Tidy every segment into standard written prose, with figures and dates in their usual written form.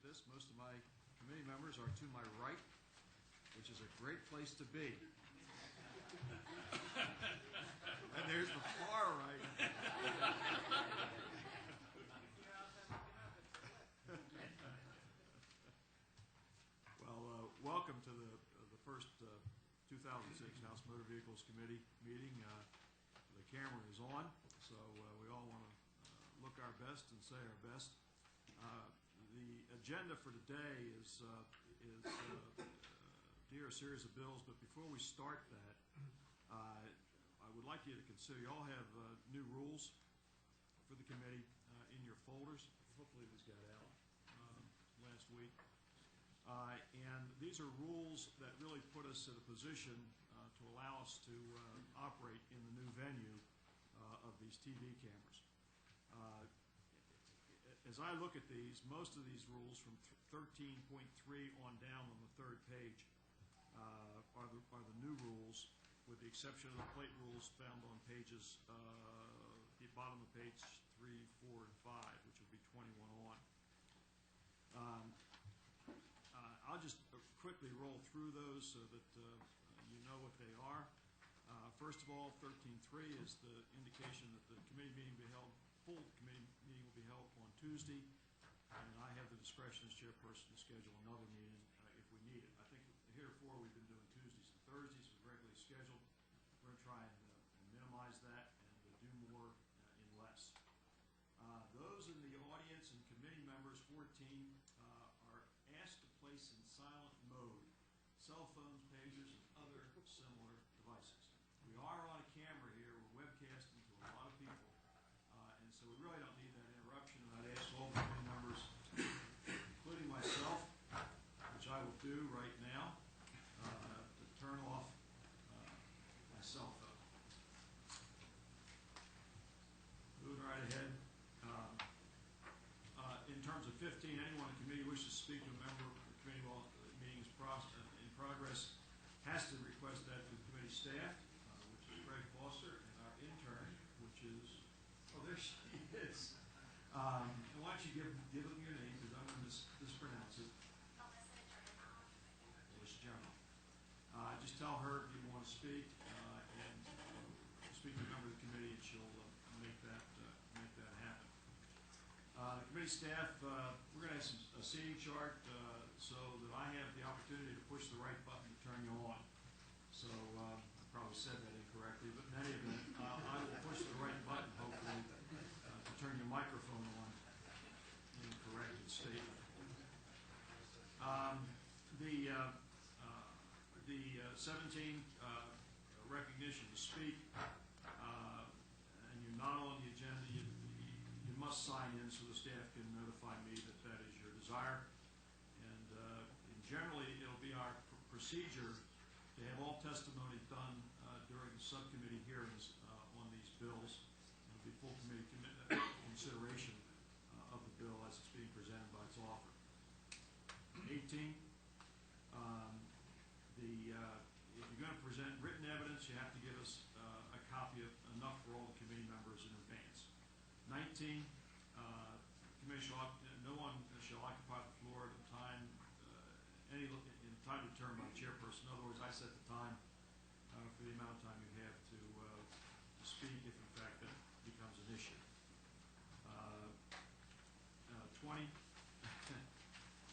this. Most of my committee members are to my right, which is a great place to be. And there's the far right. Well, welcome to the first 2006 House Motor Vehicles Committee meeting. The camera is on, so we all want to look our best and say our best. The agenda for today is a series of bills, but before we start that, I would like you to consider, you all have new rules for the committee in your folders. Hopefully these got out last week. And these are rules that really put us in a position to allow us to operate in the new venue of these TV cameras. As I look at these, most of these rules from 13.3 on down on the third page are the new rules, with the exception of the plate rules found on pages, the bottom of page 3, 4, and 5, which will be 21 on. I'll just quickly roll through those so that you know what they are. First of all, 13.3 is the indication that the committee meeting will be held, full committee meeting will be held on Tuesday, and I have the discretion as chairperson to schedule another meeting if we need it. I think heretofore we've been doing Tuesdays and Thursdays as regularly scheduled. We're going to try and minimize that and do more in less. Those in the audience and committee members, 14, are asked to place in silent mode cell phones, pagers, and other similar devices. We are on a camera here. We're webcasting to a lot of people, and so we really don't need that interruption. And I'd ask all the committee members, including myself, which I will do right now, to turn off my cell phone. Moving right ahead. In terms of 15, anyone in the committee wishes to speak to a member of the committee while the meeting is in progress has to request that to the committee staff, which is Greg Foster, and our intern, which is, oh, there she is. And why don't you give them your name, because I'm going to mispronounce it. Melissa General. Just tell her if you want to speak, and speak to a member of the committee, and she'll make that happen. The committee staff, we're going to have a seating chart so that I have the opportunity to push the right button to turn you on. So I probably said that incorrectly, but in any event, I will push the right button, hopefully, to turn your microphone on in the corrected statement. The 17 recognition to speak, and you're not on the agenda, you must sign in so the staff can notify me that that is your desire. And generally, it'll be our procedure to have all testimony done during the subcommittee hearings on these bills. It'll be full committee consideration of the bill as it's being presented by its author. 18, if you're going to present written evidence, you have to give us a copy of enough for all the committee members in advance. 19, no one shall occupy the floor at a time, in time determined by the chairperson. In other words, I set the time for the amount of time you have to speak, if in fact that becomes an issue. 20,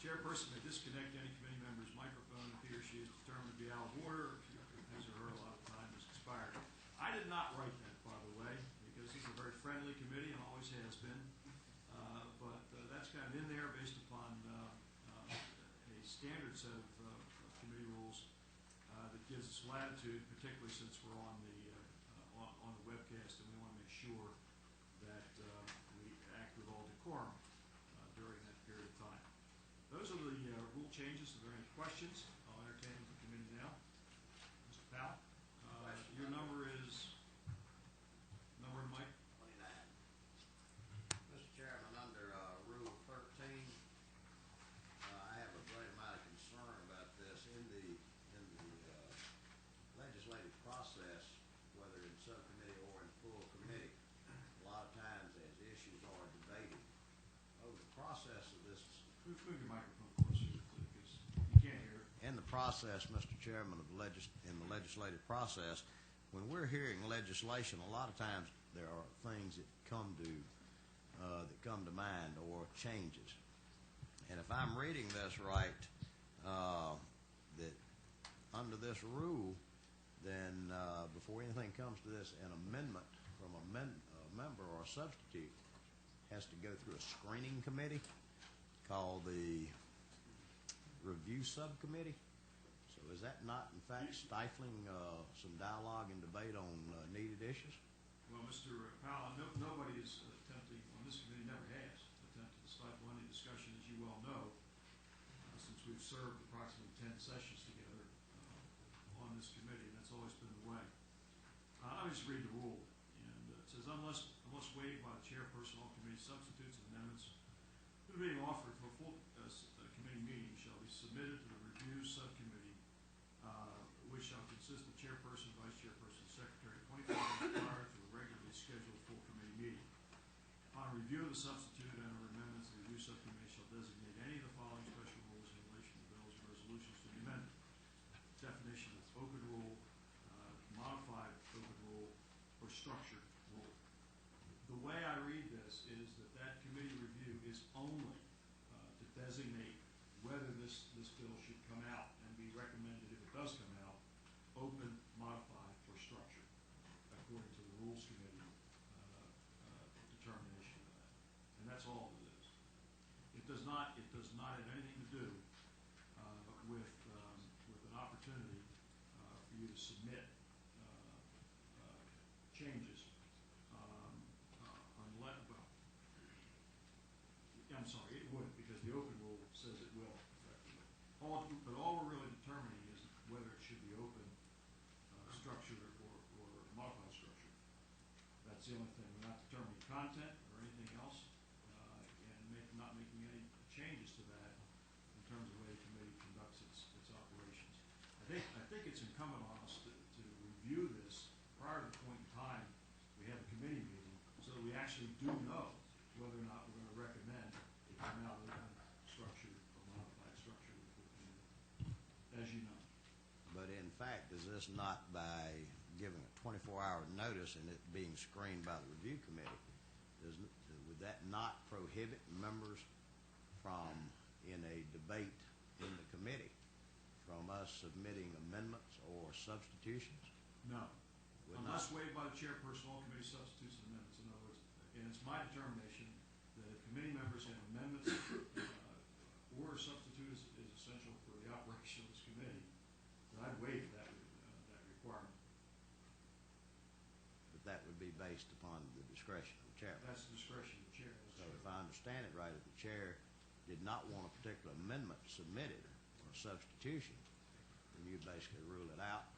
chairperson may disconnect any committee member's microphone if he or she is determined to be out of order, or if his or her allotted time has expired. I did not write that, by the way, because this is a very friendly committee and always has been. But that's kind of in there based upon a standard set of committee rules that gives us latitude, particularly since we're on the webcast, and we want to make sure that we act with all decorum during that period of time. Those are the rule changes. Are there any questions? I'll entertain them for committee now. Mr. Powell, your number is Mike. 29. Mr. Chairman, under Rule 13, I have a great amount of concern about this in the legislative process, whether in subcommittee or in full committee. A lot of times as issues are debated, over the process of this Move your microphone closer because you can't hear it. In the process, Mr. Chairman, of in the legislative process, when we're hearing legislation, a lot of times there are things that come to mind or changes. And if I'm reading this right, that under this rule, then before anything comes to this, an amendment from a member or a substitute has to go through a screening committee called the Review Subcommittee. So is that not, in fact, stifling some dialogue and debate on needed issues? Well, Mr. Powell, nobody is attempting, on this committee never has attempted to stifle any discussion, as you well know, since we've served approximately 10 sessions together on this committee, and that's always been the way. I'll just read the rule, and it says, unless waived by the chairperson, all committee substitutes and amendments that are being offered for a full committee meeting shall be submitted to the review subcommittee, which shall consist of chairperson, vice chairperson, secretary, 24 hours prior to a regularly scheduled full committee meeting. Upon review of the substitute and/or amendments, the review subcommittee shall designate any of the following special rules in relation to bills and resolutions to be amended. Definition of open rule, modified open rule, or structured rule. The way I read this is that committee review is only to designate whether this bill should come out and be recommended, if it does come out, open, modified, or structured, according to the Rules Committee determination of that. And that's all it is. It does not have anything to do with an opportunity for you to submit changes. I'm sorry, it would, because the open rule says it will, effectively. But all we're really determining is whether it should be open, structured, or modified structure. That's the only thing. We're not determining content or anything else, and not making any changes to that in terms of the way the committee conducts its operations. I think it's incumbent on us to review this prior to the point in time we have a committee meeting, so that we actually do know whether or not we're going to recommend it come out open, structured, or modified structure, as you know. But in fact, is this not by giving a 24-hour notice and it being screened by the review committee, would that not prohibit members from, in a debate in the committee, from us submitting amendments or substitutions? No. Unless waived by the chairperson, all committee substitutes and amendments. In other words, and it's my determination that if committee members have amendments or a substitute is essential for the operation of this committee, then I'd waive that requirement. But that would be based upon the discretion of the chair. That's the discretion of the chair. So if I understand it right, if the chair did not want a particular amendment submitted or substitution, then you'd basically rule it out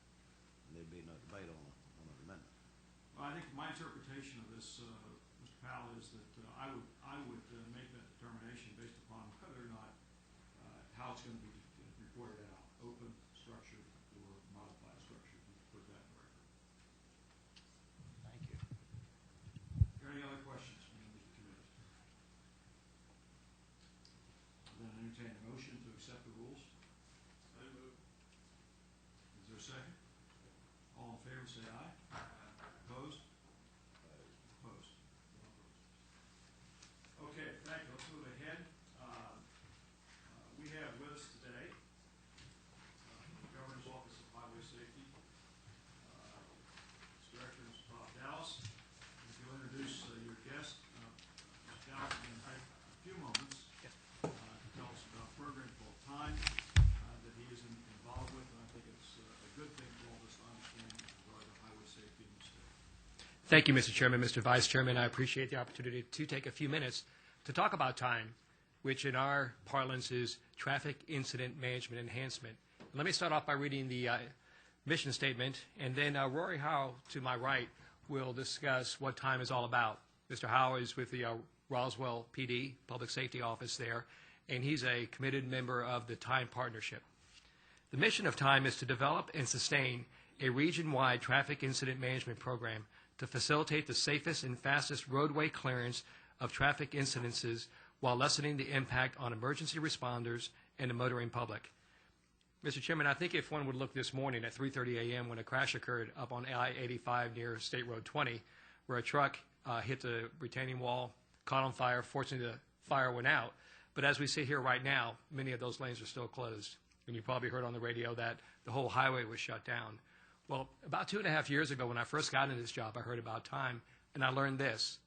and there'd be no debate on an amendment. Well, I think my interpretation of this, Mr. Powell, is that I would make that determination based upon whether or not how it's going to be reported out, open, structured, or modified structured. Put that in the record. Thank you. Are there any other questions from members of the committee? I'll then entertain a motion to accept the rules. I move. Is there a second? All in favor, say aye. Opposed? Opposed. Okay, thank you. Let's move ahead. We have with us today the Governor's Office of Highway Safety. Its Director, Mr. Bob Dallas. If you'll introduce your guest, Mr. Dallas is going to take a few moments to tell us about a program called Time that he is involved with, and I think it's a good thing for all of us to understand regarding highway safety in the state. Thank you, Mr. Chairman, Mr. Vice Chairman. I appreciate the opportunity to take a few minutes to talk about time, which in our parlance is traffic incident management enhancement. Let me start off by reading the mission statement, and then Rory Howe, to my right, will discuss what time is all about. Mr. Howe is with the Roswell PD, Public Safety Office there, and he's a committed member of the Time Partnership. The mission of Time is to develop and sustain a region-wide traffic incident management program to facilitate the safest and fastest roadway clearance of traffic incidences while lessening the impact on emergency responders and the motoring public. Mr. Chairman, I think if one would look this morning at 3:30 a.m. when a crash occurred up on I-85 near State Road 20, where a truck hit the retaining wall, caught on fire. Fortunately, the fire went out. But as we sit here right now, many of those lanes are still closed. And you probably heard on the radio that the whole highway was shut down. Well, about 2.5 years ago when I first got into this job, I heard about time, and I learned this.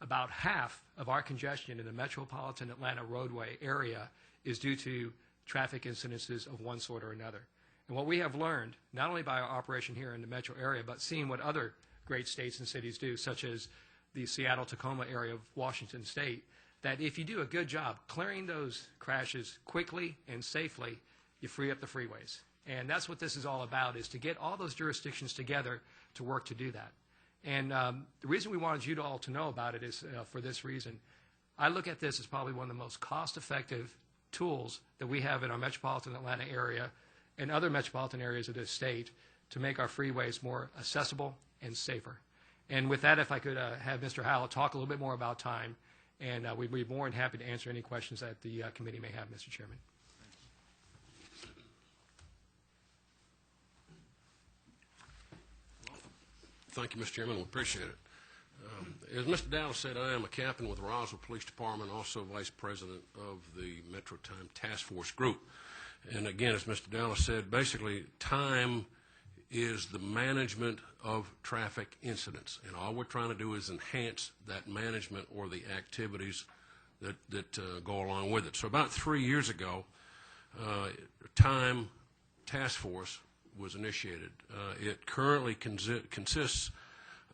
About half of our congestion in the metropolitan Atlanta roadway area is due to traffic incidences of one sort or another. And what we have learned, not only by our operation here in the metro area, but seeing what other great states and cities do, such as the Seattle-Tacoma area of Washington State, that if you do a good job clearing those crashes quickly and safely, you free up the freeways. And that's what this is all about, is to get all those jurisdictions together to work to do that. And the reason we wanted you all to know about it is for this reason. I look at this as probably one of the most cost-effective tools that we have in our metropolitan Atlanta area and other metropolitan areas of this state to make our freeways more accessible and safer. And with that, if I could have Mr. Howell talk a little bit more about time, and we'd be more than happy to answer any questions that the committee may have, Mr. Chairman. Thank you, Mr. Chairman. We appreciate it. As Mr. Dallas said, I am a captain with the Roswell Police Department, also vice president of the Metro Time Task Force Group. And again, as Mr. Dallas said, basically time is the management of traffic incidents. And all we're trying to do is enhance that management or the activities that go along with it. So about 3 years ago, Time Task Force was initiated. It currently consists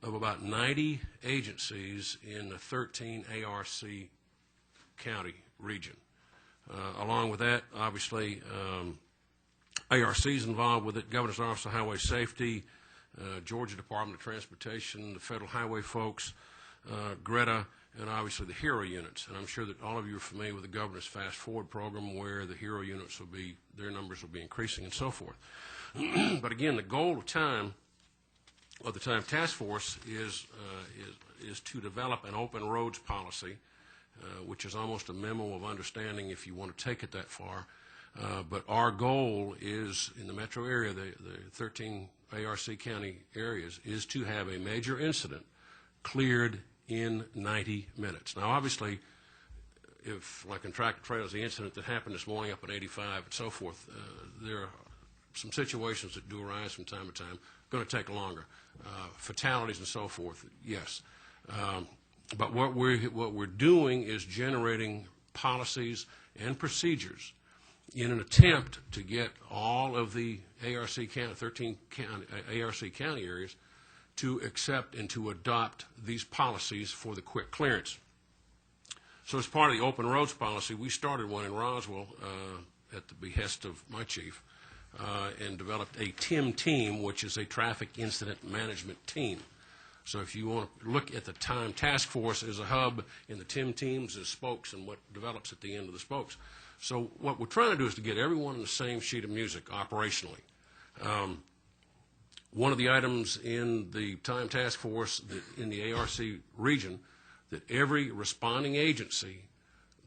of about 90 agencies in the 13 ARC county region. Along with that, obviously, ARC is involved with it, Governor's Office of Highway Safety, Georgia Department of Transportation, the Federal Highway folks, Greta, and obviously the HERO units. And I'm sure that all of you are familiar with the Governor's Fast Forward program, where the HERO units will be, their numbers will be increasing and so forth. But again, the goal of Time, of the Time Task Force, is to develop an open roads policy, which is almost a memo of understanding if you want to take it that far. But our goal is, in the metro area, the 13 ARC county areas, is to have a major incident cleared in 90 minutes. Now, obviously, if, like in tractor trailers, the incident that happened this morning up at 85 and so forth, there are some situations that do arise from time to time, going to take longer. Fatalities and so forth, yes. But what we're doing is generating policies and procedures in an attempt to get all of the ARC county, 13 ARC county areas to accept and to adopt these policies for the quick clearance. So as part of the open roads policy, we started one in Roswell at the behest of my chief, and developed a TIM team, which is a traffic incident management team. So if you want to look at the Time Task Force as a hub, and the TIM teams as spokes, and what develops at the end of the spokes. So what we're trying to do is to get everyone on the same sheet of music operationally. One of the items in the Time Task Force in the ARC region, that every responding agency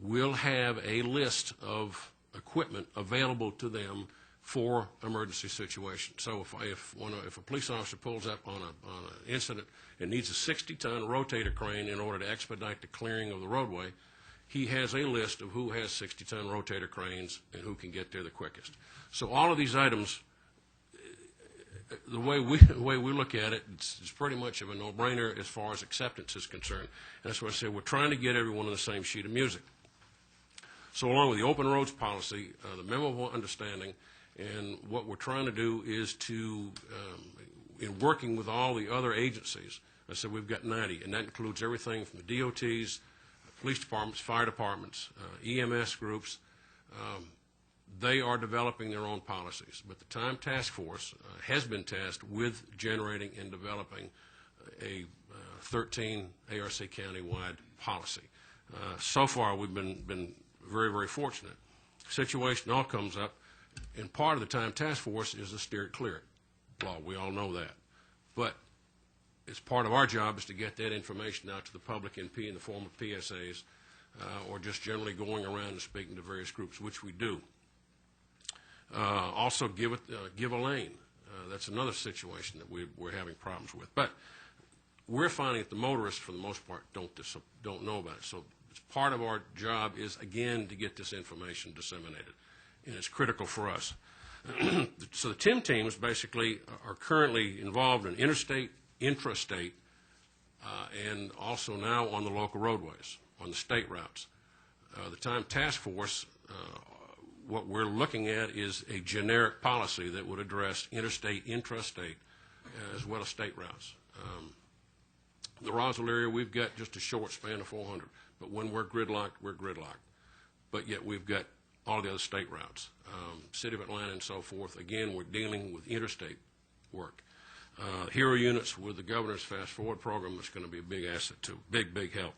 will have a list of equipment available to them for emergency situations. So if a police officer pulls up on an incident and needs a 60-ton rotator crane in order to expedite the clearing of the roadway, he has a list of who has 60-ton rotator cranes and who can get there the quickest. So all of these items, the way we look at it, it's pretty much of a no-brainer as far as acceptance is concerned. And that's what I said, we're trying to get everyone on the same sheet of music. So along with the open roads policy, the memo of understanding, and what we're trying to do is to, in working with all the other agencies, I said we've got 90, and that includes everything from the DOTs, police departments, fire departments, EMS groups. They are developing their own policies. But the Time Task Force has been tasked with generating and developing a 13 ARC county-wide policy. So far, we've been very, very fortunate. Situation all comes up, and part of the Time Task Force is the steer it, clear it law. We all know that. But it's part of our job is to get that information out to the public in the form of PSAs or just generally going around and speaking to various groups, which we do. Also, give a lane. That's another situation that we're having problems with. But we're finding that the motorists, for the most part, don't know about it. So part of our job is, again, to get this information disseminated, and it's critical for us. So the TIM teams basically are currently involved in interstate, intrastate, and also now on the local roadways, on the state routes. The TIME Task Force, what we're looking at is a generic policy that would address interstate, intrastate, as well as state routes. The Roswell area, we've got just a short span of 400, but when we're gridlocked, we're gridlocked. But yet we've got all the other state routes, City of Atlanta and so forth. Again, we're dealing with interstate work. Hero units with the governor's Fast Forward program is going to be a big asset too, big help.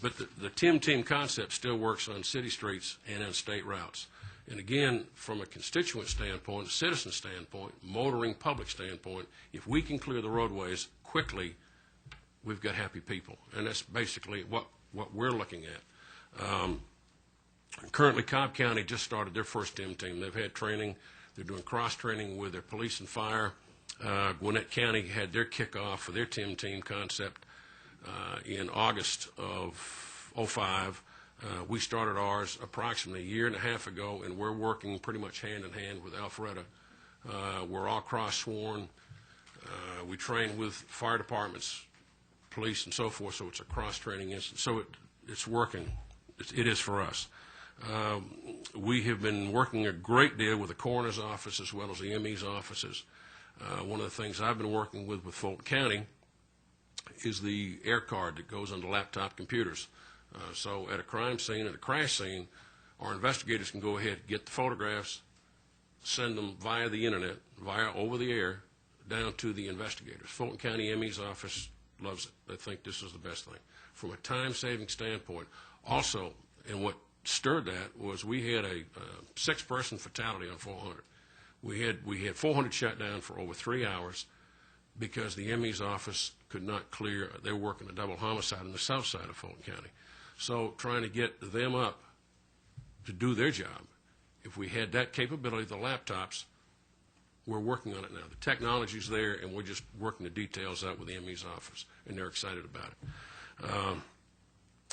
But the TIM team concept still works on city streets and on state routes. And again, from a constituent standpoint, a citizen standpoint, motoring public standpoint, if we can clear the roadways quickly, we've got happy people. And that's basically what we're looking at. Currently, Cobb County just started their first TIM team. They've had training. They're doing cross-training with their police and fire. Gwinnett County had their kickoff for their TIM team concept in August of '05. We started ours approximately a year and a half ago, and we're working pretty much hand in hand with Alpharetta. We're all cross-sworn. We train with fire departments, police, and so forth, so it's a cross-training instance. So it's working. It is for us. We have been working a great deal with the coroner's office as well as the ME's offices. One of the things I've been working with Fulton County is the air card that goes onto laptop computers. So at a crime scene, at a crash scene, our investigators can go ahead, get the photographs, send them via the internet, over the air, down to the investigators. Fulton County ME's office loves it. They think this is the best thing. From a time-saving standpoint, also, and what stirred that was we had a 6-person fatality on 400. We had 400 shut down for over 3 hours because the ME's office could not clear. They were working a double homicide on the south side of Fulton County. So trying to get them up to do their job, if we had that capability, the laptops, we're working on it now. The technology's there, and we're just working the details out with the ME's office, and they're excited about it.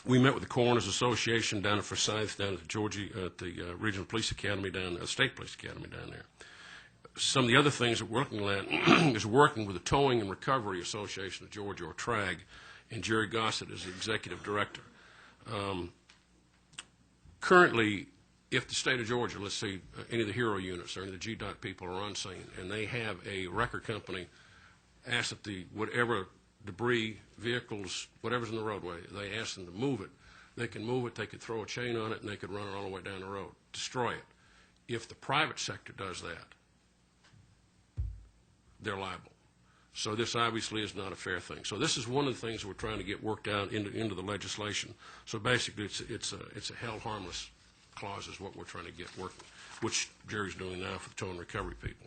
We met with the Coroners Association down at Forsyth, down at the Regional Police Academy State Police Academy down there. Some of the other things that we're looking at is working with the Towing and Recovery Association of Georgia, or TRAG, and Jerry Gossett is the executive director. Currently, if the state of Georgia, let's say any of the Hero units or any of the GDOT people are on scene, and they have a record company ask that whatever debris, vehicles, whatever's in the roadway, they ask them to move it. They can move it, they could throw a chain on it, and they could run it all the way down the road, destroy it. If the private sector does that, they're liable. So this obviously is not a fair thing. So this is one of the things we're trying to get worked out into the legislation. So basically, it's a held harmless clause is what we're trying to get working, which Jerry's doing now for the tow and recovery people.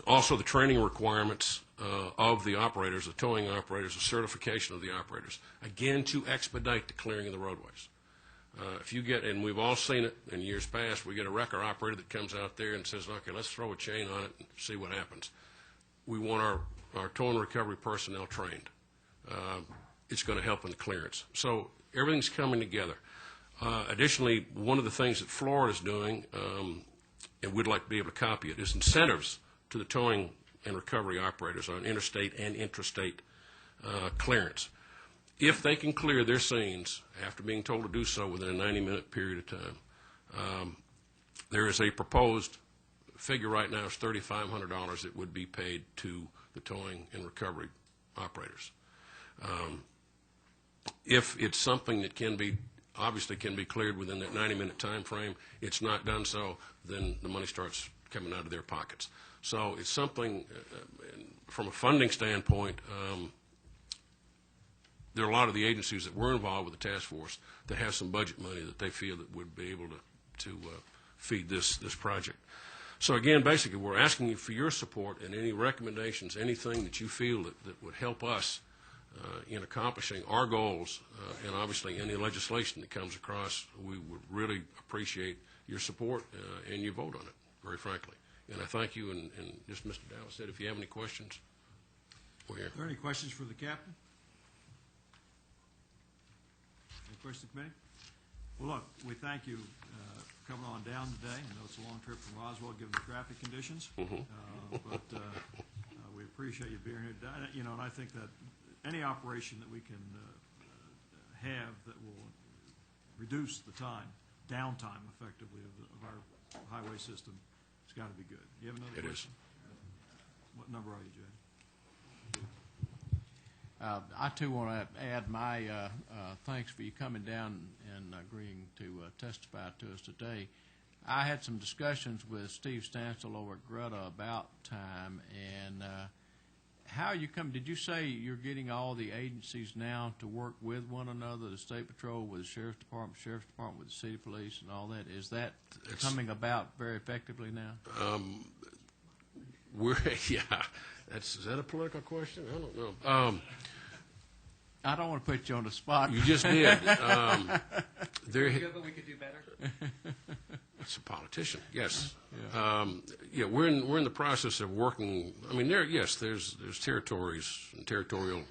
Also, the training requirements of the operators, the towing operators, the certification of the operators, again, to expedite the clearing of the roadways. If you get, and we've all seen it in years past, we get a wrecker operator that comes out there and says, okay, let's throw a chain on it and see what happens. We want our tow and recovery personnel trained. It's going to help in the clearance. So everything's coming together. Additionally, one of the things that Florida's doing, and we'd like to be able to copy it, is incentives to the towing and recovery operators on interstate and intrastate clearance. If they can clear their scenes after being told to do so within a 90-minute period of time, there is a proposed figure right now is $3,500 that would be paid to the towing and recovery operators. If it's something that obviously can be cleared within that 90-minute time frame, it's not done so, then the money starts coming out of their pockets. So it's something, from a funding standpoint, there are a lot of the agencies that were involved with the task force that have some budget money that they feel that would be able to feed this project. So again, basically, we're asking you for your support and any recommendations, anything that you feel that would help us in accomplishing our goals, and obviously any legislation that comes across, we would really appreciate your support and your vote on it, very frankly. And I thank you, and just Mr. Dow said, if you have any questions, we're here. Are there any questions for the captain? Any questions, committee? Well, look, we thank you for coming on down today. I know it's a long trip from Roswell, given the traffic conditions. But we appreciate you being here today. You know, and I think that any operation that we can have that will reduce the downtime effectively of our highway system, it's got to be good. You have another question? What number are you, Jay? I, too, want to add my thanks for you coming down and agreeing to testify to us today. I had some discussions with Steve Stansel over at Greta about time, and how you come, did you say you're getting all the agencies now to work with one another, the State Patrol with the Sheriff's Department with the City Police and all that? Is that coming about very effectively now? Yeah, is that a political question? I don't know. I don't want to put you on the spot. You just did. Good, but we could do better. It's a politician, yes. Yeah, we're in the process of working. I mean, there's territories and territorial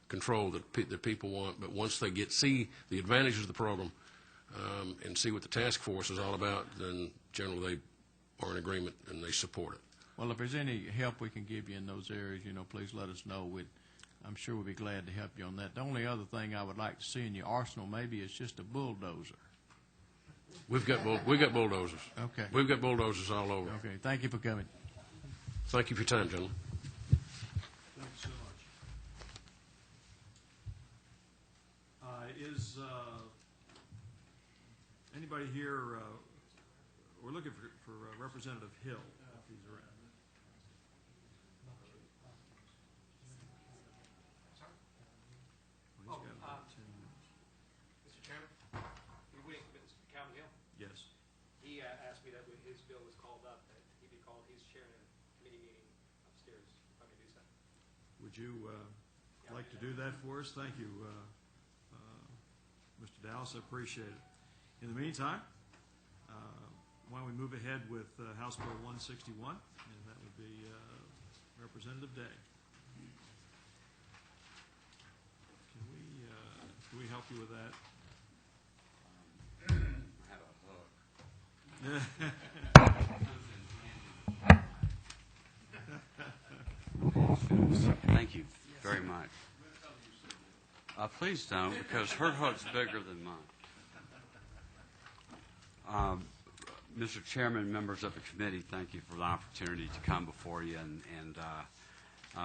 control that people want, but once they see the advantages of the program and see what the task force is all about, then generally they are in agreement and they support it. Well, if there's any help we can give you in those areas, please let us know. I'm sure we'll be glad to help you on that. The only other thing I would like to see in your arsenal maybe is just a bulldozer. We've got bulldozers. Okay. We've got bulldozers all over. Okay. Thank you for coming. Thank you for your time, gentlemen. Thank you so much. Is anybody here, we're looking for Representative Hill, if he's around. Well, he's got about 10 minutes. Mr. Chairman, we waiting for Mr. Calvin Hill. Yes. He asked me that when his bill was called up, that he be called. He's chairing a committee meeting upstairs. If I may do so. Would you like to do that for us? Thank you, Mr. Dallas. I appreciate it. In the meantime, why don't we move ahead with House Bill 161, and that would be Representative Day. Can we help you with that? Thank you very much. Please don't, because her hook's bigger than mine. Mr. Chairman, members of the committee, thank you for the opportunity to come before you and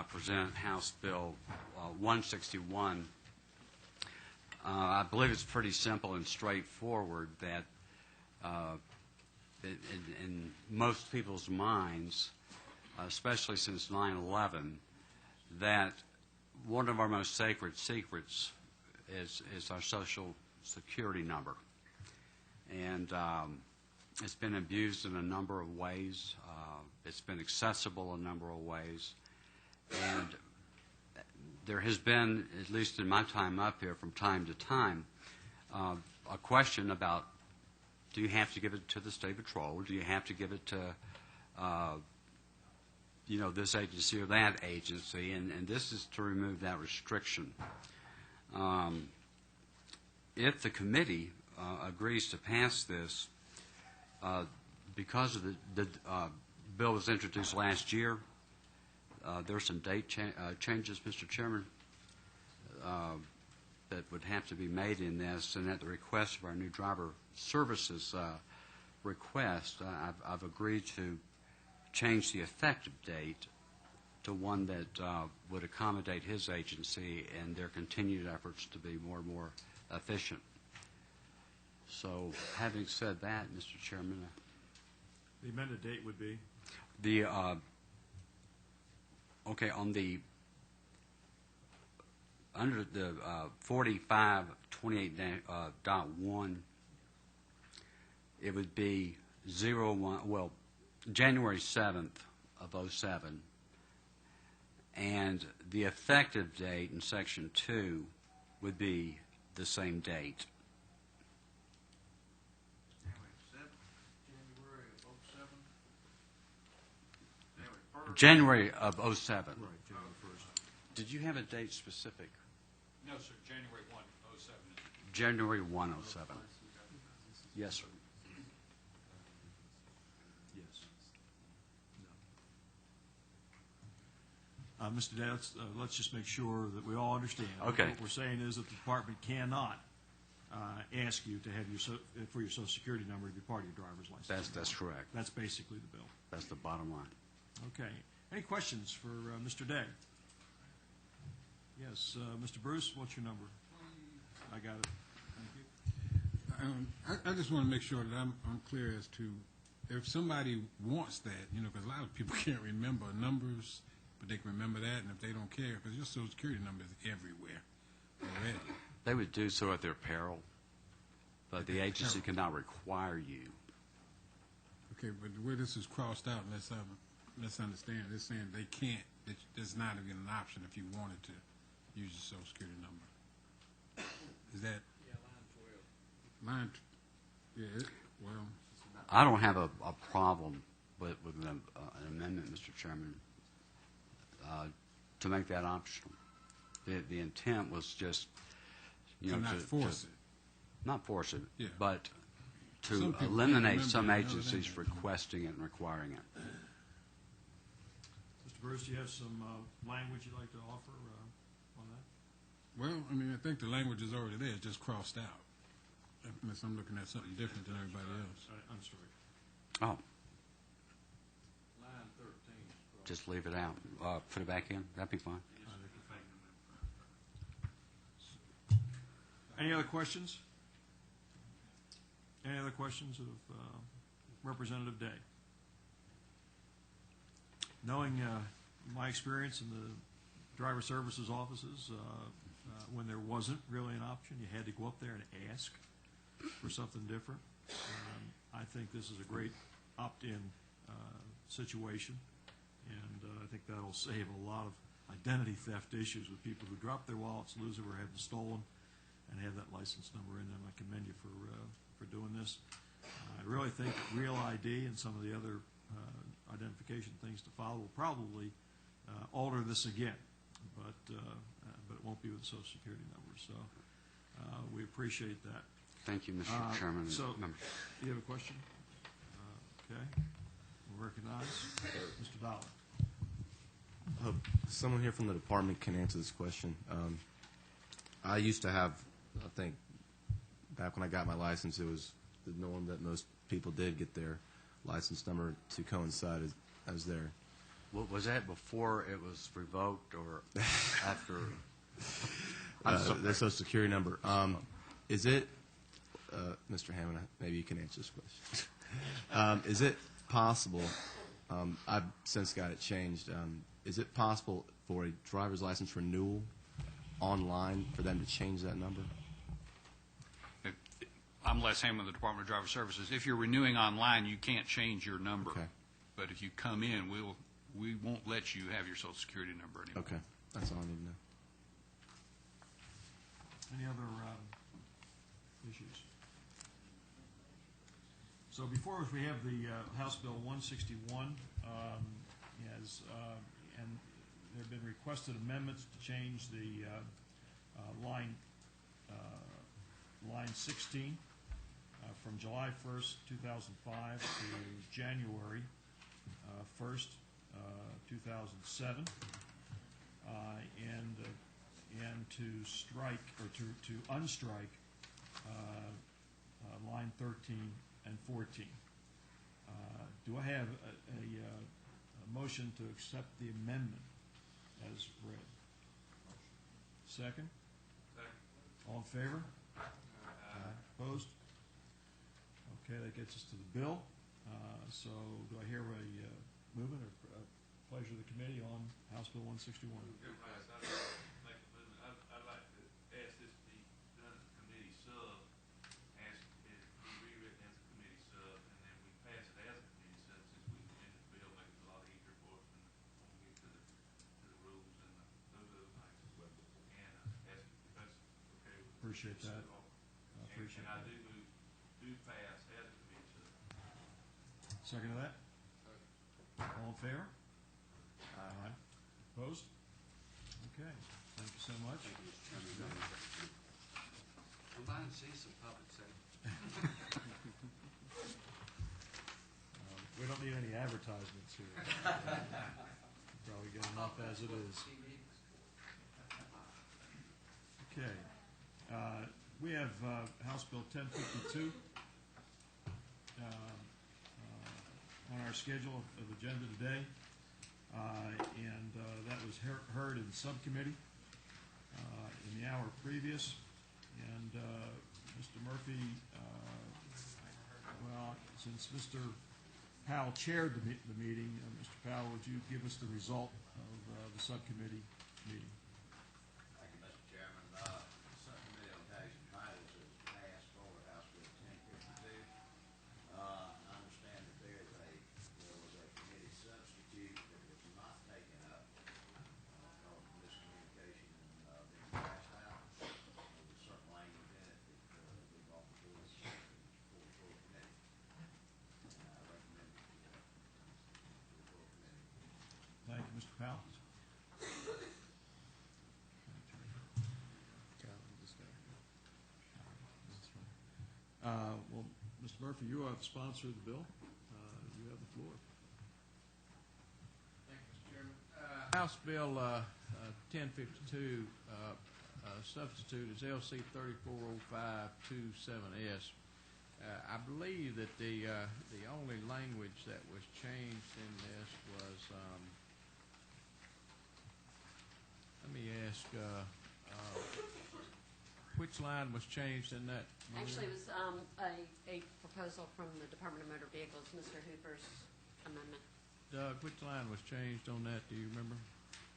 present House Bill 161. I believe it's pretty simple and straightforward that in most people's minds, especially since 9/11, that one of our most sacred secrets is our Social Security number. And it's been abused in a number of ways. It's been accessible a number of ways. And there has been, at least in my time up here from time to time, a question about, do you have to give it to the State Patrol? Do you have to give it to, this agency or that agency? And this is to remove that restriction. If the committee agrees to pass this, because of the bill was introduced last year, there are some date changes, Mr. Chairman, that would have to be made in this, and at the request of our new driver services request, I've agreed to change the effective date to one that would accommodate his agency and their continued efforts to be more and more efficient. So, having said that, Mr. Chairman, The amended date would be? the on the under the 4528.1, it would be January 7th of 07, and the effective date in Section 2 would be the same date. January of '07. Right, January 1st. Did you have a date specific? No, sir. January 1, 07. January 1, '07. Yes, sir. Yes. No. Mr. Day, let's just make sure that we all understand. Okay. What we're saying is that the department cannot ask you to have for your Social Security number to be part of your driver's license. That's correct. That's basically the bill. That's the bottom line. Okay. Any questions for Mr. Day? Yes, Mr. Bruce, what's your number? I got it. Thank you. I just want to make sure that I'm clear as to if somebody wants that, because a lot of people can't remember numbers, but they can remember that, and if they don't care, because your Social Security number is everywhere already. They would do so at their peril, but the agency cannot require you. Okay, but the way this is crossed out, let's understand, it's saying they can't, there's not even an option if you wanted to use your Social Security number. Is that? Yeah, line 12. Well. I don't have a problem with an amendment, Mr. Chairman, to make that optional. The intent was just, To not force it. Not force it, Yeah. but Some to people can't eliminate remember some it, other than agencies that. requesting it and requiring it. Mr. Bruce, do you have some language you'd like to offer on that? Well, I mean, I think the language is already there, it's just crossed out. Unless I'm looking at something different than everybody else. I'm sorry. Oh, Line 13. just leave it out. Put it back in. That'd be fine. Any other questions? Any other questions of Representative Day? Knowing my experience in the driver services offices, when there wasn't really an option, you had to go up there and ask for something different. I think this is a great opt-in situation, and I think that'll save a lot of identity theft issues with people who drop their wallets, lose it, or have them stolen, and have that license number in them. I commend you for doing this. I really think Real ID and some of the other identification things to follow will probably alter this again, but it won't be with the Social Security number. So we appreciate that. Thank you, Mr. Chairman. and So, members. do you have a question? Okay. We'll recognize Mr. Dollar. Someone here from the department can answer this question. I used to have, I think, back when I got my license, it was the norm that most people did get their license number to coincide as their. Was that before it was revoked or after? Their Social Security number. Is it, Mr. Hammond, maybe you can answer this question. Is it possible, I've since got it changed, is it possible for a driver's license renewal online for them to change that number? I'm Les Hammond, the Department of Driver Services. If you're renewing online, you can't change your number. Okay. But if you come in, we won't let you have your Social Security number anymore. Okay, that's all I need to know. Any other issues? So before us, we have the House Bill 161, and there have been requested amendments to change the line 16 from July 1st, 2005 to January 1st, 2007, and to strike or to unstrike line 13 and 14. Do I have a motion to accept the amendment as read? Second? All in favor? Opposed? Okay, that gets us to the bill. So do I hear a movement or pleasure of the committee on House Bill 161? I'd like to ask this to be done as a committee sub, ask it to be rewritten as a committee sub, and then we pass it as a committee sub since we amended the bill, make it a lot easier for us when we get to the rules. appreciate that. I appreciate And I that. do pass as a committee sub. Second to that? All in favor? Aye. Opposed? Okay, thank you so much. Combine seats and public safety. We don't need any advertisements here. Probably get enough as it is. Okay. We have House Bill 1052 on our schedule of agenda today, and that was heard in subcommittee in the hour previous. And Mr. Murphy, well, since Mr. Powell chaired the meeting, Mr. Powell, would you give us the result of the subcommittee meeting? Thank you, Mr. Chairman. The subcommittee on tax and titles has passed forward House Bill 1052. I understand that there was a committee substitute that was not taken up because of miscommunication and being passed out. There was certain language in it that we brought before the full committee. And I recommend it to the full committee. Thank you, Mr. Powell. Well, Mr. Murphy, you are the sponsor of the bill. You have the floor. Thank you, Mr. Chairman. House Bill 1052 substitute is LC 340527S. I believe that the only language that was changed in this was, let me ask, which line was changed in that? Maria? Actually, it was a proposal from the Department of Motor Vehicles, Mr. Hooper's amendment. Doug, which line was changed on that? Do you remember?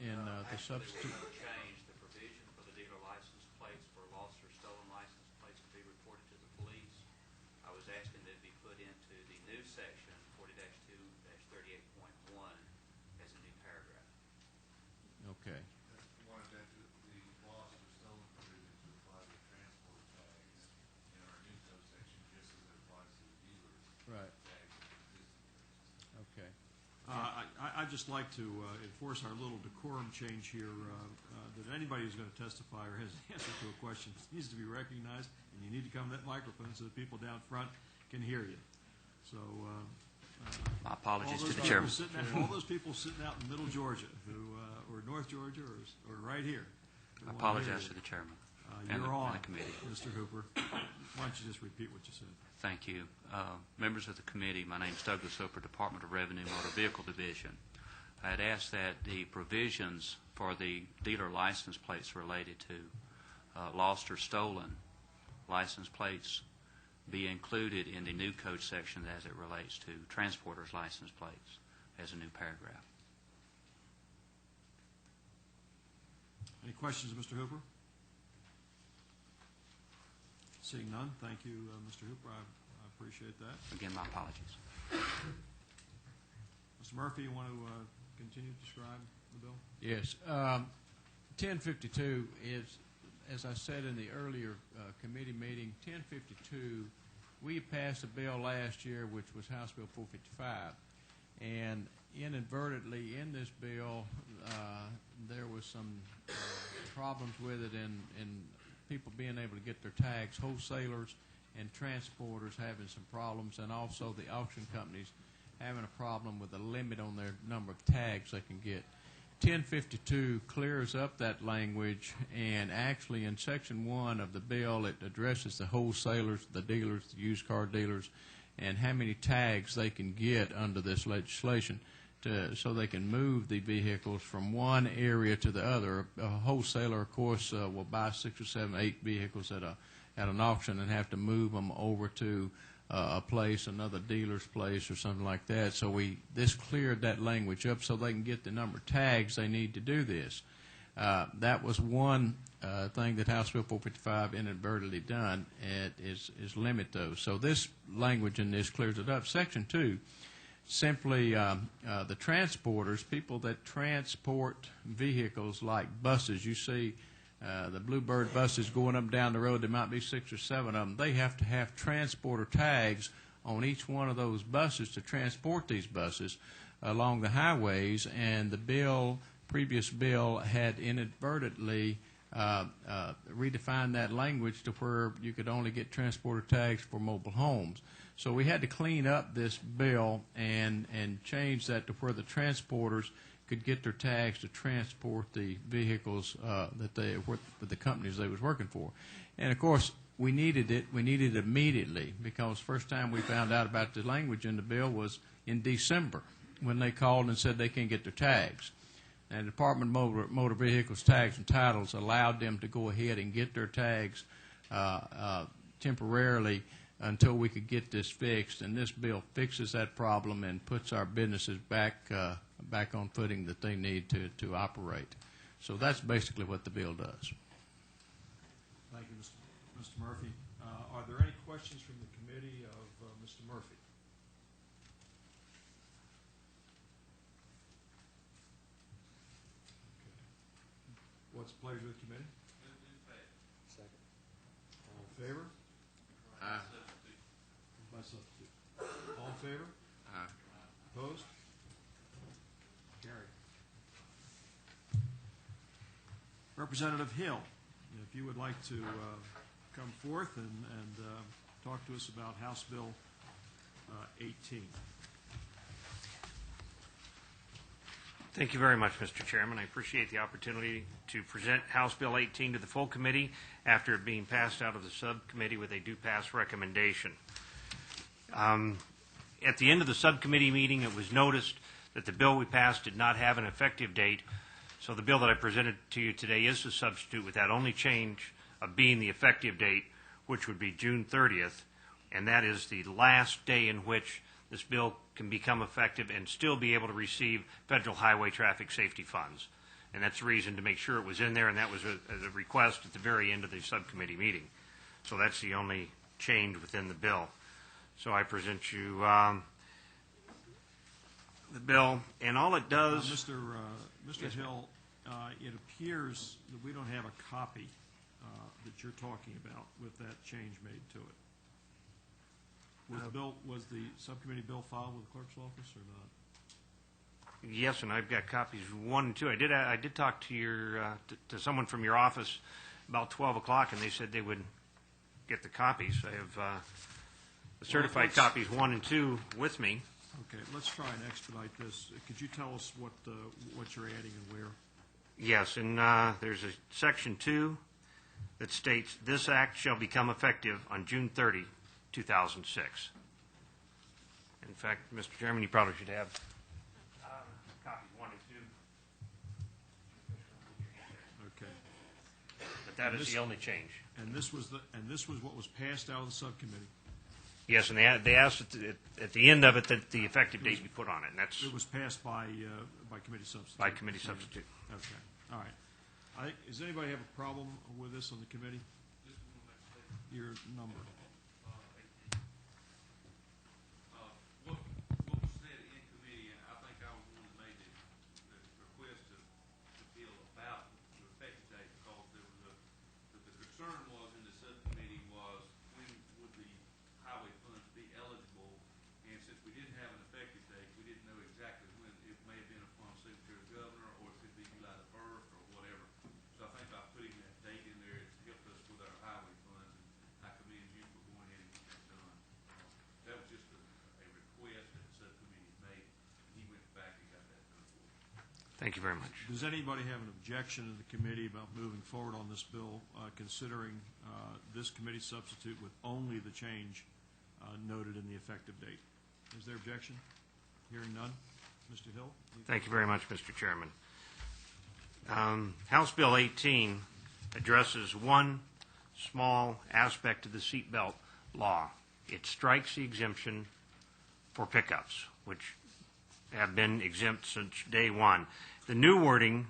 In the substitute? Actually, we changed the provision for the dealer license plates for lost or stolen license plates to be reported to the police. I was asking that it be put into the new section, 40-2-38.1, as a new paragraph. Okay. Wanted that the lost or stolen provision to apply to transport tags in our new code section, just as it applies to the dealers. Right. Tags of existing purchases. Okay. I'd just like to enforce our little decorum change here, that anybody who's going to testify or has an answer to a question needs to be recognized, and you need to come to that microphone so the people down front can hear you. So, My apologies all to those the people chairman. all those people sitting out in middle Georgia, or North Georgia, or right here. who I wanna hear apologize you. to the chairman You're on, and the committee. Mr. Hooper. Why don't you just repeat what you said? Thank you. Members of the committee, my name is Douglas Hooper, Department of Revenue, Motor Vehicle Division. I had asked that the provisions for the dealer license plates related to lost or stolen license plates be included in the new code section as it relates to transporters' license plates as a new paragraph. Any questions, Mr. Hooper? Seeing none, thank you, Mr. Hooper. I appreciate that. Again, my apologies. Mr. Murphy, you want to continue to describe the bill? Yes. 1052 is, as I said in the earlier committee meeting, 1052, we passed a bill last year which was House Bill 455. And inadvertently in this bill, there was some problems with it in people being able to get their tags, wholesalers and transporters having some problems, and also the auction companies having a problem with the limit on their number of tags they can get. 1052 clears up that language, and actually in Section 1 of the bill, it addresses the wholesalers, the dealers, the used car dealers, and how many tags they can get under this legislation so they can move the vehicles from one area to the other. A wholesaler, of course, will buy 6 or 7, 8 vehicles at an auction and have to move them over to a place, another dealer's place or something like that. So this cleared that language up so they can get the number of tags they need to do this. That was one thing that House Bill 455 inadvertently done, is limit those. So this language in this clears it up. Section 2, simply the transporters, people that transport vehicles like buses. You see the Bluebird buses going up and down the road, there might be 6 or 7 of them. They have to have transporter tags on each one of those buses to transport these buses along the highways, and the previous bill had inadvertently redefined that language to where you could only get transporter tags for mobile homes. So we had to clean up this bill and change that to where the transporters could get their tags to transport the vehicles that they with the companies they was working for. And of course, we needed it. We needed it immediately, because first time we found out about the language in the bill was in December, when they called and said they can't get their tags. And the Department of Motor Vehicles Tags and Titles allowed them to go ahead and get their tags temporarily until we could get this fixed. And this bill fixes that problem and puts our businesses back on footing that they need to operate. So that's basically what the bill does. Thank you, Mr. Murphy. Are there any questions from the committee of Mr. Murphy? What's the pleasure of the committee? Second. All in favor? Aye. By substitute. All in favor? Aye. Opposed? Carried. Representative Hill, if you would like to come forth and talk to us about House Bill 18. Thank you very much, Mr. Chairman. I appreciate the opportunity to present House Bill 18 to the full committee after it being passed out of the subcommittee with a do-pass recommendation. At the end of the subcommittee meeting, it was noticed that the bill we passed did not have an effective date, so the bill that I presented to you today is a substitute with that only change of being the effective date, which would be June 30th, and that is the last day in which this bill can become effective and still be able to receive federal highway traffic safety funds. And that's the reason to make sure it was in there, and that was a request at the very end of the subcommittee meeting. So that's the only change within the bill. So I present you the bill, and all it does... Mr. Hill, it appears that we don't have a copy that you're talking about with that change made to it. Was the subcommittee bill filed with the clerk's office or not? Yes, and I've got copies 1 and 2. I did talk to to someone from your office about 12 o'clock, and they said they would get the copies. I have the certified copies 1 and 2 with me. Okay, let's try and expedite this. Could you tell us what you're adding and where? Yes, and there's a section 2 that states, "This act shall become effective on June 30, 2006. In fact, Mr. Chairman, you probably should have copies 1 and 2. Okay. But that is the only change. And this was what was passed out of the subcommittee. Yes, and they asked at the end of it that the effective date be put on it, and that's it was passed by committee substitute. by committee substitute. Okay. All right. Does anybody have a problem with this on the committee? Your number. What was said in committee, and I think I was the one that made the request to feel about the effective date, because there was the concern was in the subcommittee was when would the highway funds be eligible, and since we didn't have an effective date, we didn't know exactly when. It may have been upon signature of the governor, or it could be July the 1st, or whatever. So I think by putting that date in there, it's helped us with our highway funds, and I commend you for going ahead and getting that done. That was just a request that the subcommittee made. He went back and got that done for us. Thank you very much. Does anybody have an objection in the committee about moving forward on this bill, considering this committee substitute with only the change noted in the effective date? Is there objection? Hearing none. Mr. Hill? Thank you very much, Mr. Chairman. House Bill 18 addresses one small aspect of the seatbelt law. It strikes the exemption for pickups, which have been exempt since day one. The new wording,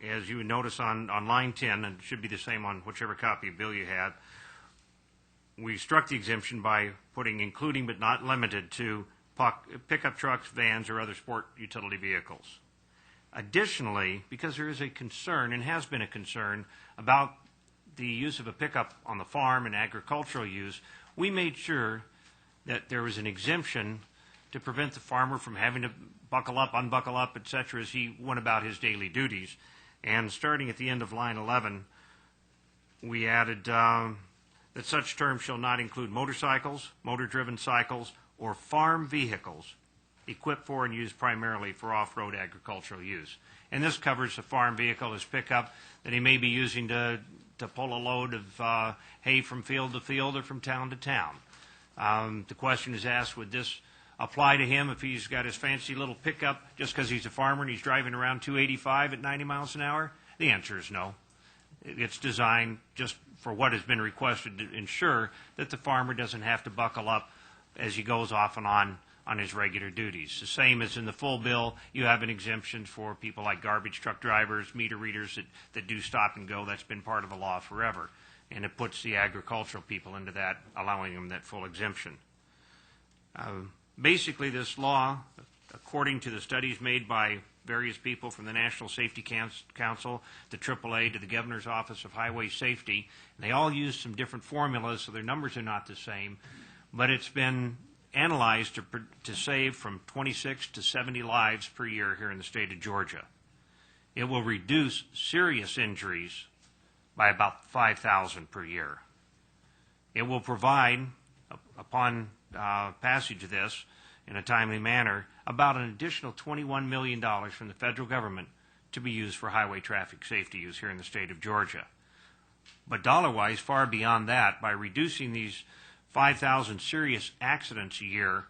as you would notice on line 10, and it should be the same on whichever copy of bill you had, we struck the exemption by putting including but not limited to pickup trucks, vans, or other sport utility vehicles. Additionally, because there is a concern, and has been a concern, about the use of a pickup on the farm and agricultural use, we made sure that there was an exemption to prevent the farmer from having to buckle up, unbuckle up, et cetera, as he went about his daily duties. And starting at the end of line 11, we added that such terms shall not include motorcycles, motor-driven cycles, or farm vehicles equipped for and used primarily for off-road agricultural use. And this covers the farm vehicle, his pickup, that he may be using to pull a load of hay from field to field or from town to town. The question is asked, would this apply to him if he's got his fancy little pickup just because he's a farmer and he's driving around 285 at 90 miles an hour? The answer is no. It's designed just for what has been requested to ensure that the farmer doesn't have to buckle up as he goes off and on his regular duties. The same as in the full bill, you have an exemption for people like garbage truck drivers, meter readers that do stop and go. That's been part of the law forever. And it puts the agricultural people into that, allowing them that full exemption. Basically, this law, according to the studies made by various people from the National Safety Council, the AAA, to the Governor's Office of Highway Safety, and they all use some different formulas, so their numbers are not the same, but it's been analyzed to save from 26 to 70 lives per year here in the state of Georgia. It will reduce serious injuries by about 5,000 per year. It will provide, upon passage of this in a timely manner, about an additional $21 million from the federal government to be used for highway traffic safety use here in the state of Georgia. But dollar-wise, far beyond that, by reducing these 5,000 serious accidents a year,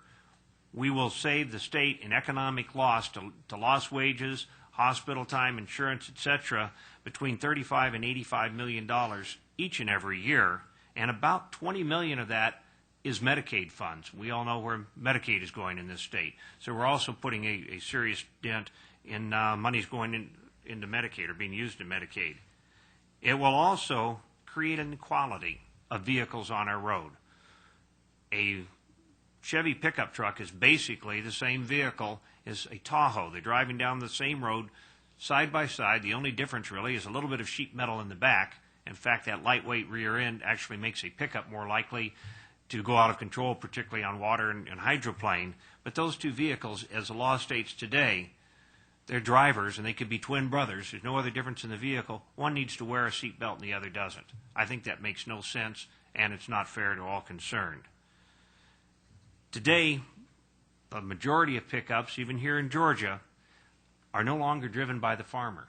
we will save the state in economic loss to lost wages, hospital time, insurance, etc., between $35 and $85 million each and every year, and about $20 million of that is Medicaid funds. We all know where Medicaid is going in this state. So we're also putting a serious dent in monies going into Medicaid or being used in Medicaid. It will also create an equality of vehicles on our road. A Chevy pickup truck is basically the same vehicle as a Tahoe. They're driving down the same road side by side. The only difference really is a little bit of sheet metal in the back. In fact, that lightweight rear end actually makes a pickup more likely to go out of control, particularly on water and hydroplane. But those two vehicles, as the law states today, they're drivers, and they could be twin brothers. There's no other difference in the vehicle. One needs to wear a seatbelt and the other doesn't. I think that makes no sense, and it's not fair to all concerned. Today, the majority of pickups, even here in Georgia, are no longer driven by the farmer.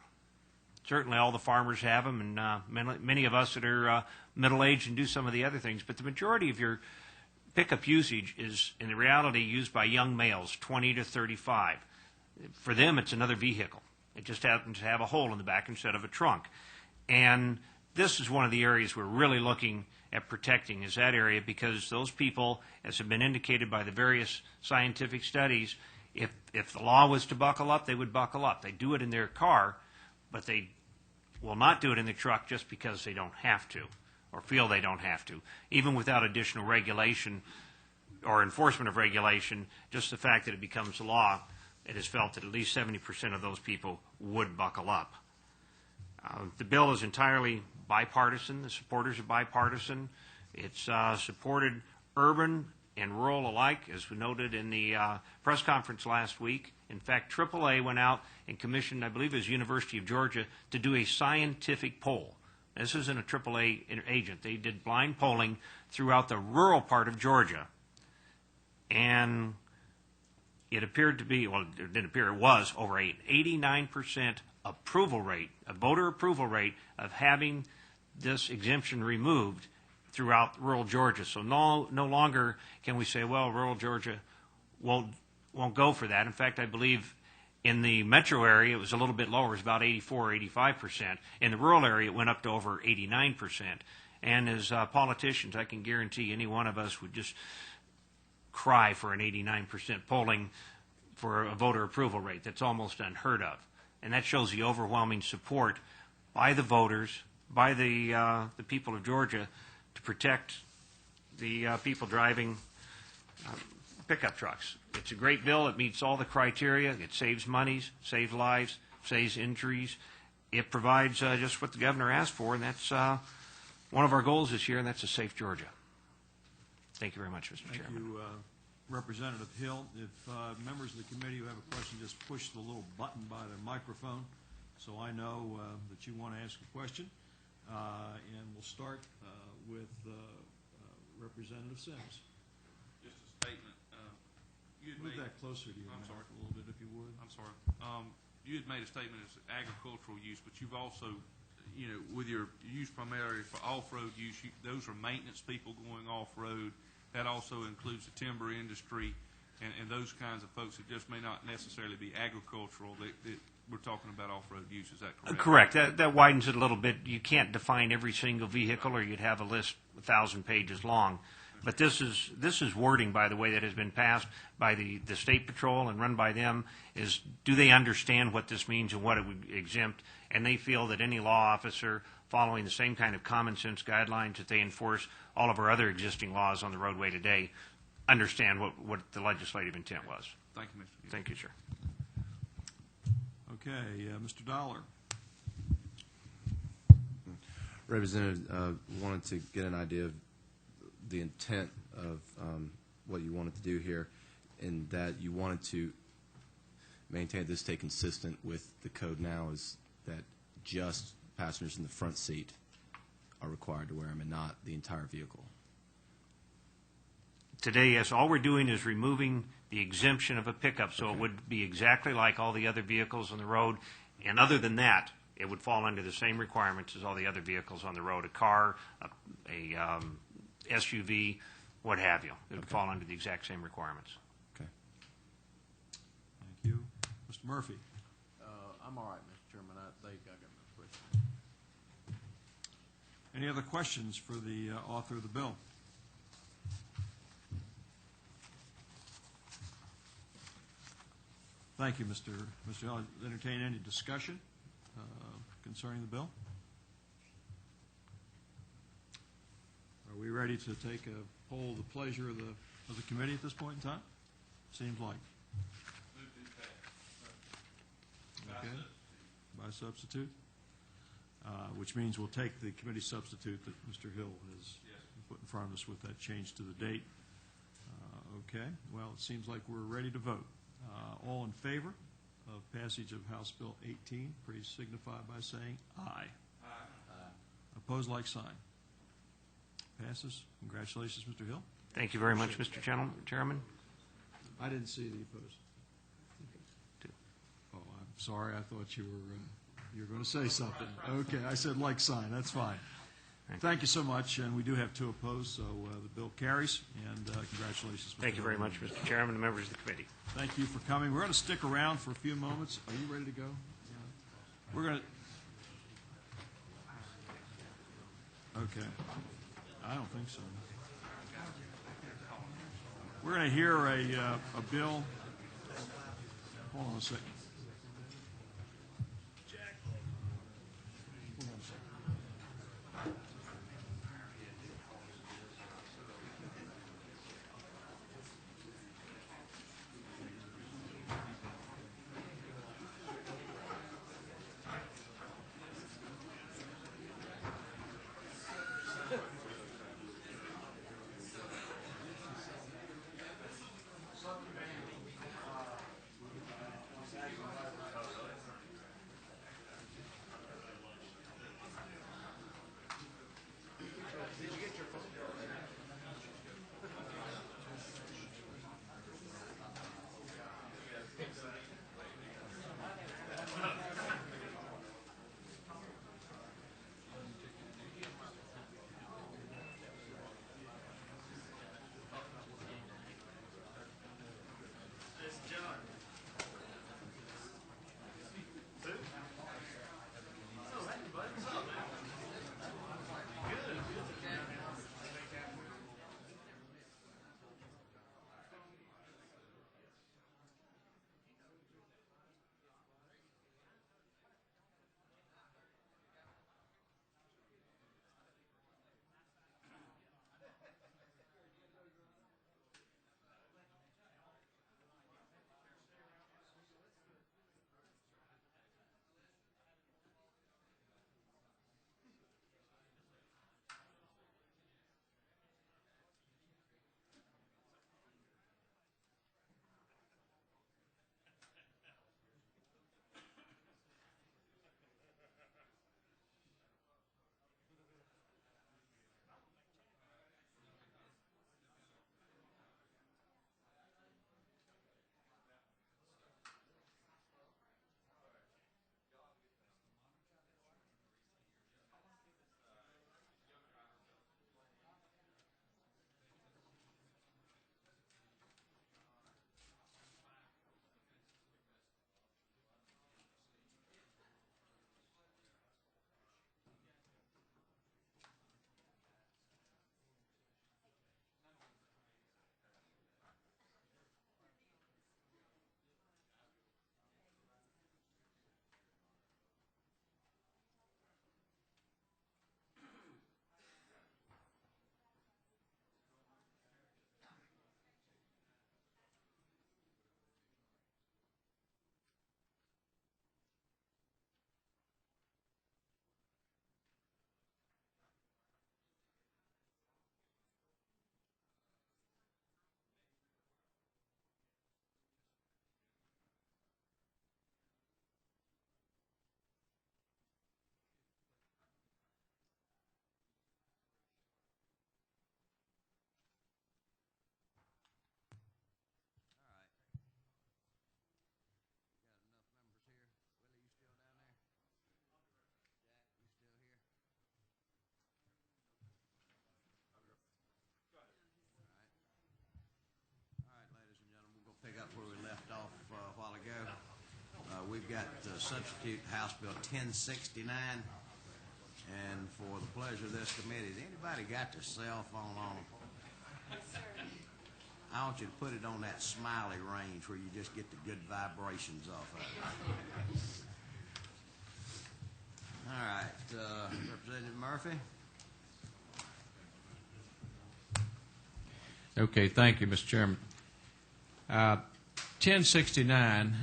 Certainly all the farmers have them, and many of us that are middle-aged and do some of the other things, but the majority of your pickup usage is, in reality, used by young males, 20 to 35. For them, it's another vehicle. It just happens to have a hole in the back instead of a trunk. And this is one of the areas we're really looking at protecting, is that area, because those people, as have been indicated by the various scientific studies, if the law was to buckle up, they would buckle up. They do it in their car, but they will not do it in the truck just because they don't have to or feel they don't have to. Even without additional regulation or enforcement of regulation, just the fact that it becomes law, it is felt that at least 70% of those people would buckle up. The bill is entirely bipartisan. The supporters are bipartisan. It's supported urban and rural alike, as we noted in the press conference last week. In fact, AAA went out and commissioned, I believe it was University of Georgia, to do a scientific poll. This isn't a AAA agent. They did blind polling throughout the rural part of Georgia. And it appeared to be, well, it didn't appear, it was over an 89% approval rate, a voter approval rate of having this exemption removed throughout rural Georgia. So no longer can we say, well, rural Georgia won't go for that. In fact, I believe in the metro area it was a little bit lower, it was about 84 or 85%. In the rural area it went up to over 89%. And as politicians, I can guarantee any one of us would just cry for an 89% polling for a voter approval rate. That's almost unheard of. And that shows the overwhelming support by the voters, by the people of Georgia, to protect the people driving pickup trucks. It's a great bill. It meets all the criteria. It saves monies, saves lives, saves injuries. It provides just what the governor asked for, and that's one of our goals this year, and that's a safe Georgia. Thank you very much, Mr. Chairman. Thank you, Representative Hill. If members of the committee who have a question, just push the little button by the microphone so I know that you want to ask a question. And we'll start with Representative Sims. Just a statement. You had Move made, that closer to you I'm Matt, sorry. a little bit, if you would. I'm sorry. You had made a statement as agricultural use, but you've also, with your use primarily for off-road use, those are maintenance people going off-road. That also includes the timber industry and those kinds of folks that just may not necessarily be agricultural. That we're talking about off-road use. Is that correct? Correct. That widens it a little bit. You can't define every single vehicle, or you'd have a list 1,000 pages long. But this is wording, by the way, that has been passed by the State Patrol and run by them. Is do they understand what this means and what it would exempt? And they feel that any law officer following the same kind of common sense guidelines that they enforce all of our other existing laws on the roadway today understand what the legislative intent was. Thank you, Mr. Thank you, sir. Okay, Mr. Dollar. Representative, wanted to get an idea of the intent of what you wanted to do here, in that you wanted to maintain this, stay consistent with the code now, is that just passengers in the front seat are required to wear them and not the entire vehicle. Today, yes, all we're doing is removing the exemption of a pickup, so it would be exactly like all the other vehicles on the road. And other than that, it would fall under the same requirements as all the other vehicles on the road, a car, a SUV, what have you. It would fall under the exact same requirements. Okay. Thank you. Mr. Murphy. I'm all right, Mr. Chairman. I think I got my question. Any other questions for the author of the bill? Thank you, Mr. Hill. I'll entertain any discussion concerning the bill. Are we ready to take a poll of the pleasure of the committee at this point in time? Seems like. Okay. By substitute? Which means we'll take the committee substitute that Mr. Hill has put in front of us with that change to the date. Okay. Well, it seems like we're ready to vote. All in favor of passage of House Bill 18, please signify by saying aye. Aye. Opposed, like sign. Passes. Congratulations, Mr. Hill. Thank you very much, Mr. Chairman. I didn't see the opposed. Oh, I'm sorry. I thought you were going to say something. Okay, I said like sign. That's fine. Thank you so much. And we do have 2 opposed, so the bill carries. And congratulations, Mr. Thank you very much, Mr. Chairman and members of the committee. Thank you for coming. We're going to stick around for a few moments. Are you ready to go? We're going to. Okay. I don't think so. We're going to hear a bill. Hold on a second. we've got substitute House Bill 1069. And for the pleasure of this committee, has anybody got their cell phone on them? I want you to put it on that smiley range where you just get the good vibrations off of it. All right, Representative Murphy. Okay, thank you, Mr. Chairman. 1069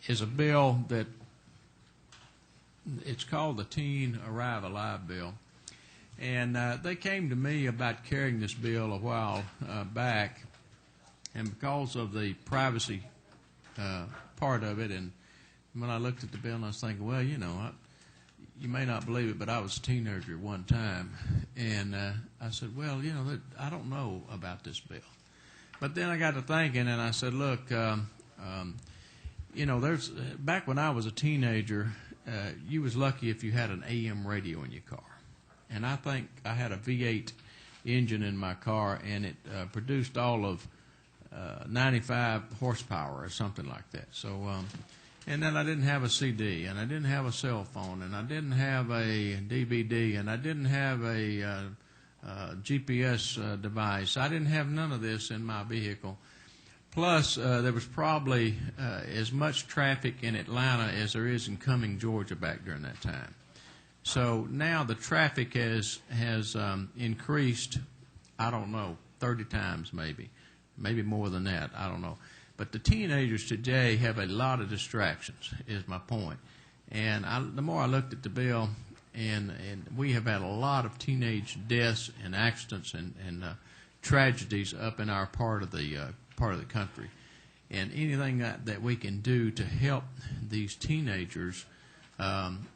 is a bill that it's called the Teen Arrive Alive Bill. And they came to me about carrying this bill a while back, and because of the privacy part of it, and when I looked at the bill, and I was thinking, well, you know, you may not believe it, but I was a teenager at one time, and I said, well, you know, I don't know about this bill. But then I got to thinking, and I said, look, you know, back when I was a teenager, you was lucky if you had an AM radio in your car. And I think I had a V8 engine in my car, and it produced all of 95 horsepower or something like that. So, and then I didn't have a CD, and I didn't have a cell phone, and I didn't have a DVD, and I didn't have a GPS device. I didn't have none of this in my vehicle. Plus, there was probably as much traffic in Atlanta as there is in Cumming, Georgia back during that time. So now the traffic has increased, I don't know, 30 times maybe more than that, I don't know. But the teenagers today have a lot of distractions, is my point. And the more I looked at the bill, and we have had a lot of teenage deaths and accidents and tragedies up in our part of the country. And anything that we can do to help these teenagers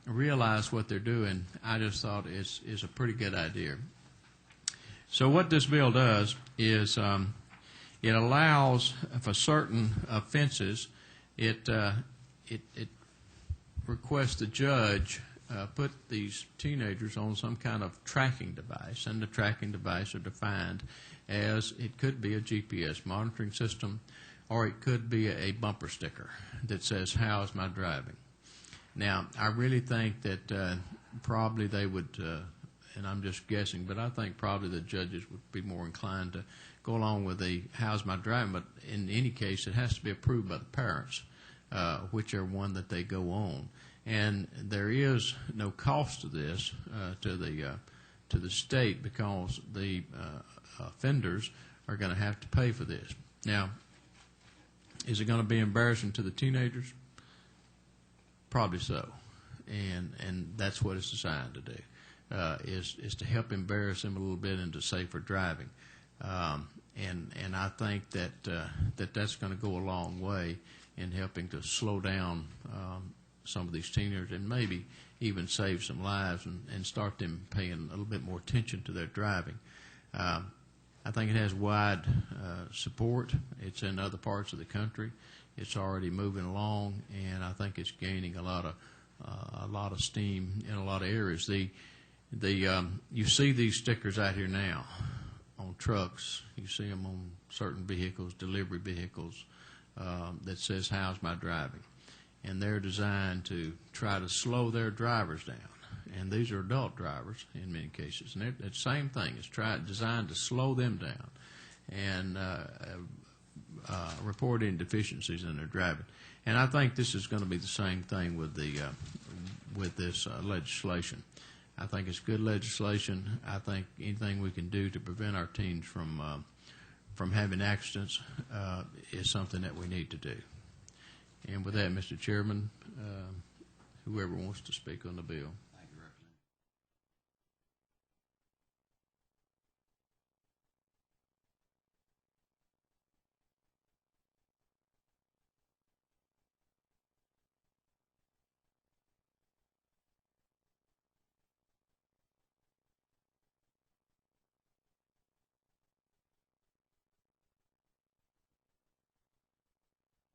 realize what they're doing, I just thought is a pretty good idea. So what this bill does is it allows for certain offenses, it requests the judge put these teenagers on some kind of tracking device, and the tracking device are defined as it could be a GPS monitoring system, or it could be a bumper sticker that says, "How's my driving?" Now, I really think that probably they would, and I'm just guessing, but I think probably the judges would be more inclined to go along with the "How's my driving?" But in any case, it has to be approved by the parents, whichever one that they go on. And there is no cost to this to the state, because the offenders are going to have to pay for this. Now, is it going to be embarrassing to the teenagers? Probably so, and that's what it's designed to do, is to help embarrass them a little bit into safer driving, and I think that that's going to go a long way in helping to slow down some of these teenagers, and maybe even save some lives and start them paying a little bit more attention to their driving. I think it has wide support. It's in other parts of the country. It's already moving along, and I think it's gaining a lot of steam in a lot of areas. You see these stickers out here now on trucks. You see them on certain vehicles, delivery vehicles, that says, "How's my driving?" And they're designed to try to slow their drivers down. And these are adult drivers in many cases. And it's the same thing. It's designed to slow them down and report any deficiencies in their driving. And I think this is going to be the same thing with this legislation. I think it's good legislation. I think anything we can do to prevent our teens from having accidents is something that we need to do. And with that, Mr. Chairman, whoever wants to speak on the bill.